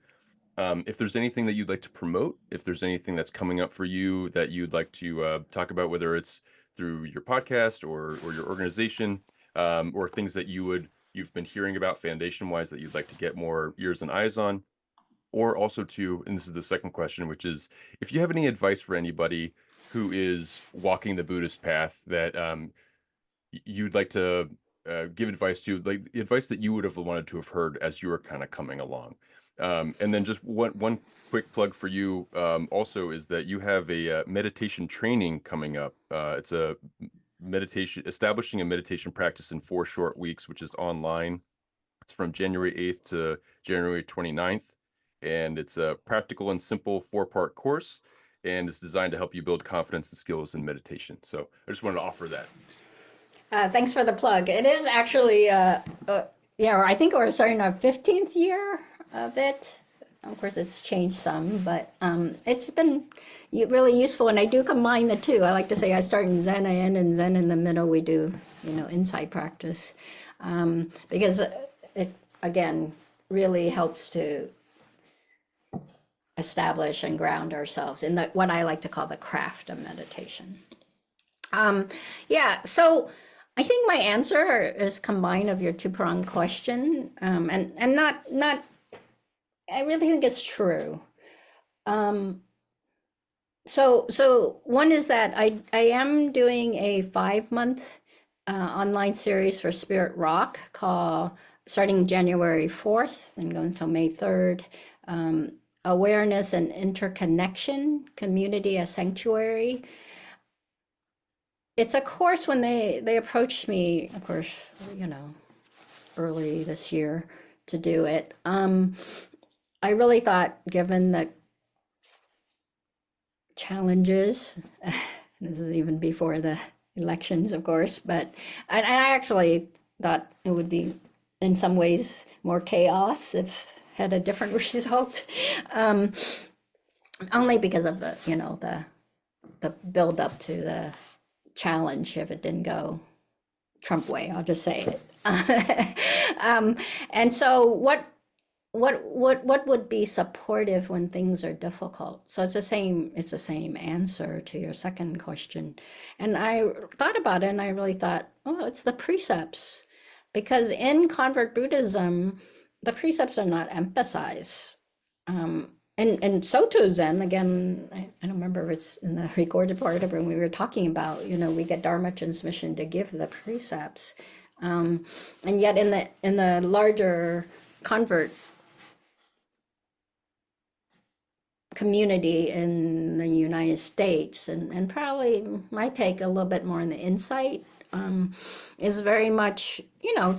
if there's anything that you'd like to promote, if there's anything that's coming up for you that you'd like to talk about, whether it's through your podcast or your organization, or things that you've been hearing about foundation-wise that you'd like to get more ears and eyes on, or also to, and this is the second question, which is, if you have any advice for anybody who is walking the Buddhist path, that you'd like to give advice to, like the advice that you would have wanted to have heard as you were kind of coming along. And then just one quick plug for you, also, is that you have a meditation training coming up. It's a establishing a meditation practice in 4 short weeks, which is online. It's from January 8th to January 29th, and it's a practical and simple 4-part course, and it's designed to help you build confidence and skills in meditation. So I just wanted to offer that. Thanks for the plug. It is actually, yeah, I think we're starting our 15th year of it. Of course, it's changed some, but it's been really useful. And I do combine the two. I like to say I start in Zen, I end in Zen. In the middle, we do, insight practice, because it again really helps to establish and ground ourselves in what I like to call the craft of meditation. Yeah, so I think my answer is combined of your two-pronged question, and not. I really think it's true. So one is that I am doing a 5-month online series for Spirit Rock called starting January 4th and going until May 3rd. Awareness and interconnection, community as sanctuary. It's a course. When they approached me, of course, early this year to do it. I really thought, given the challenges, this is even before the elections, of course, but I actually thought it would be in some ways more chaos if had a different result, only because of the build up to the challenge if it didn't go Trump way. I'll just say it. And so what would be supportive when things are difficult? So it's the same answer to your second question. And I thought about it, and I really thought, oh, it's the precepts, because in convert Buddhism, the precepts are not emphasized. And Soto Zen, again, I don't remember if it's in the recorded part of when we were talking about, we get Dharma transmission to give the precepts. And yet in the larger convert community in the United States, and probably my take a little bit more in the insight, is very much,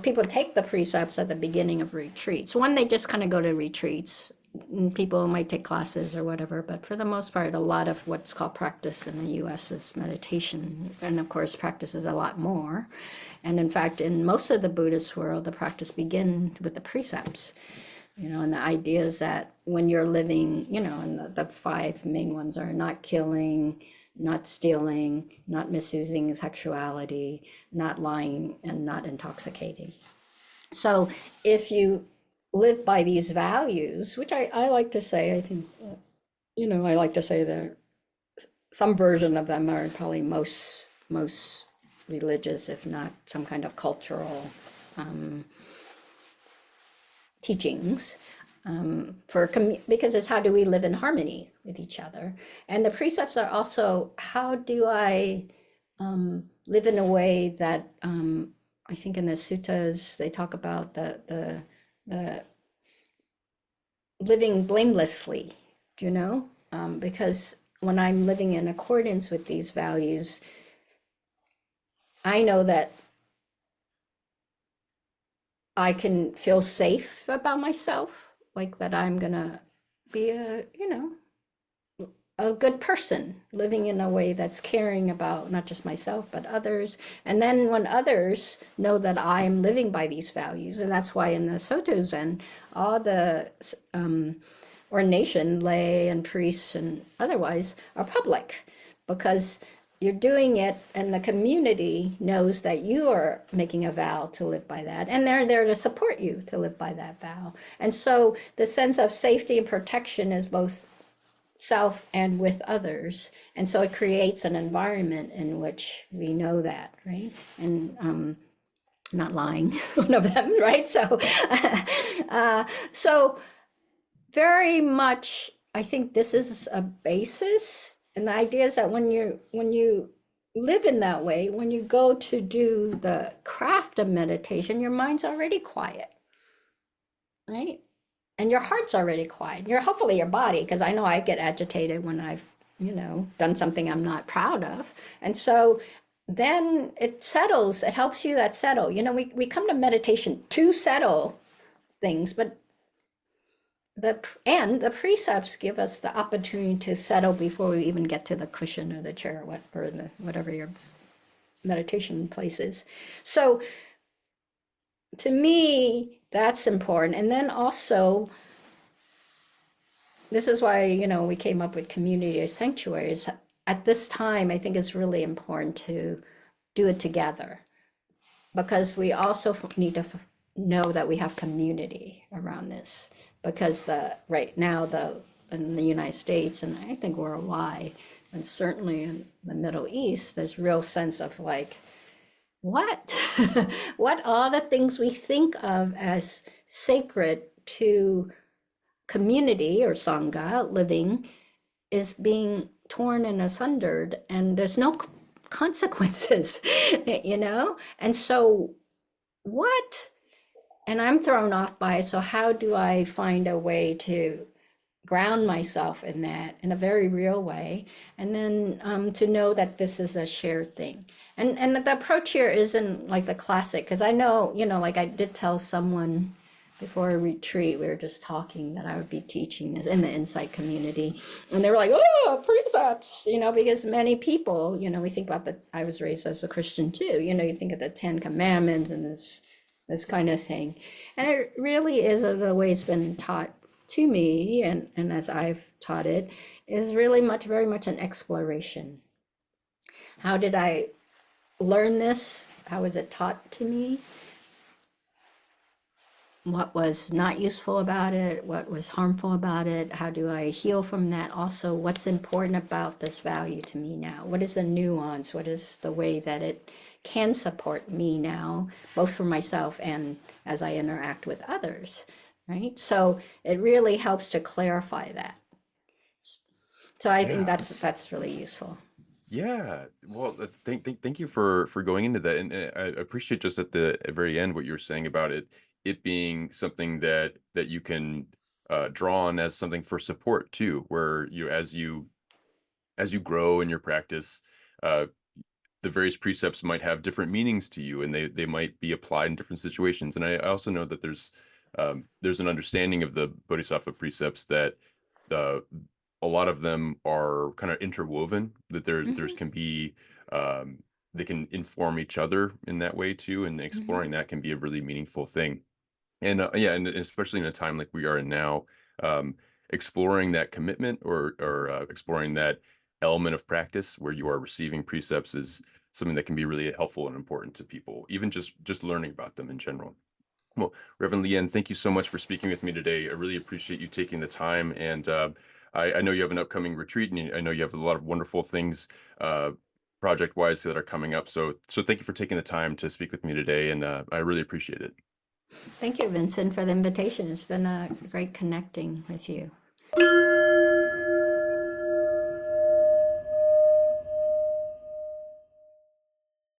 people take the precepts at the beginning of retreats. One, they just kind of go to retreats. People might take classes or whatever, but for the most part, a lot of what's called practice in the US is meditation. And of course, practice is a lot more. And in fact, in most of the Buddhist world, the practice begins with the precepts. And the idea is that when you're living, and the 5 main ones are not killing, not stealing, not misusing sexuality, not lying, and not intoxicating. So if you live by these values, which I like to say, I think, I like to say that some version of them are probably most religious, if not some kind of cultural teachings, because it's how do we live in harmony with each other. And the precepts are also, how do I live in a way that, I think in the suttas they talk about the living blamelessly, because when I'm living in accordance with these values, I know that I can feel safe about myself, like that I'm gonna be a good person, living in a way that's caring about not just myself, but others. And then when others know that I'm living by these values, and that's why in the Soto Zen, all the ordination, lay and priests and otherwise, are public, because you're doing it and the community knows that you are making a vow to live by that, and they're there to support you to live by that vow. And so the sense of safety and protection is both self and with others, and so it creates an environment in which we know that, right? And not lying is one of them, right? So so very much I think this is a basis. And the idea is that when you live in that way, when you go to do the craft of meditation, your mind's already quiet, right? And your heart's already quiet. Hopefully your body, because I know I get agitated when I've, done something I'm not proud of. And so then it settles, it helps you that settle. We come to meditation to settle things, but the precepts give us the opportunity to settle before we even get to the cushion or the chair, or whatever your meditation place is. So to me, that's important. And then also this is why, we came up with community as sanctuaries. At this time, I think it's really important to do it together because we also need to know that we have community around this because right now in the United States and I think worldwide and certainly in the Middle East, there's real sense of like, what? What are the things we think of as sacred to community or sangha living is being torn and sundered, and there's no consequences, And so, what? And I'm thrown off by it. So, how do I find a way to ground myself in that in a very real way, and then to know that this is a shared thing. And the approach here isn't like the classic, because I know, like I did tell someone before a retreat, we were just talking that I would be teaching this in the Insight community, and they were like, "Oh, precepts," because many people, we think about I was raised as a Christian too, you think of the Ten Commandments and this kind of thing, and it really is the way it's been taught to me, and as I've taught it, is really very much an exploration. How did I learn this? How was it taught to me? What was not useful about it? What was harmful about it? How do I heal from that? Also, what's important about this value to me now? What is the nuance? What is the way that it can support me now, both for myself and as I interact with others? Right? So it really helps to clarify that. So I think Yeah. that's really useful. Yeah. Well, thank you for going into that, and I appreciate just at the very end what you were saying about it being something that you can draw on as something for support too, where as you grow in your practice, uh, the various precepts might have different meanings to you, and they might be applied in different situations. And I also know that there's an understanding of the Bodhisattva precepts that the a lot of them are kind of interwoven. That there's Hmm. can be they can inform each other in that way too, and Hmm. exploring that can be a really meaningful thing. And yeah, and especially in a time like we are in now, um, exploring that commitment or exploring that element of practice where you are receiving precepts is something that can be really helpful and important to people, even just learning about them in general. Well, Reverend Lien, thank you so much for speaking with me today. I really appreciate you taking the time, and I know you have an upcoming retreat, and I know you have a lot of wonderful things project-wise that are coming up. So thank you for taking the time to speak with me today, and I really appreciate it. Thank you, Vincent, for the invitation. It's been great connecting with you.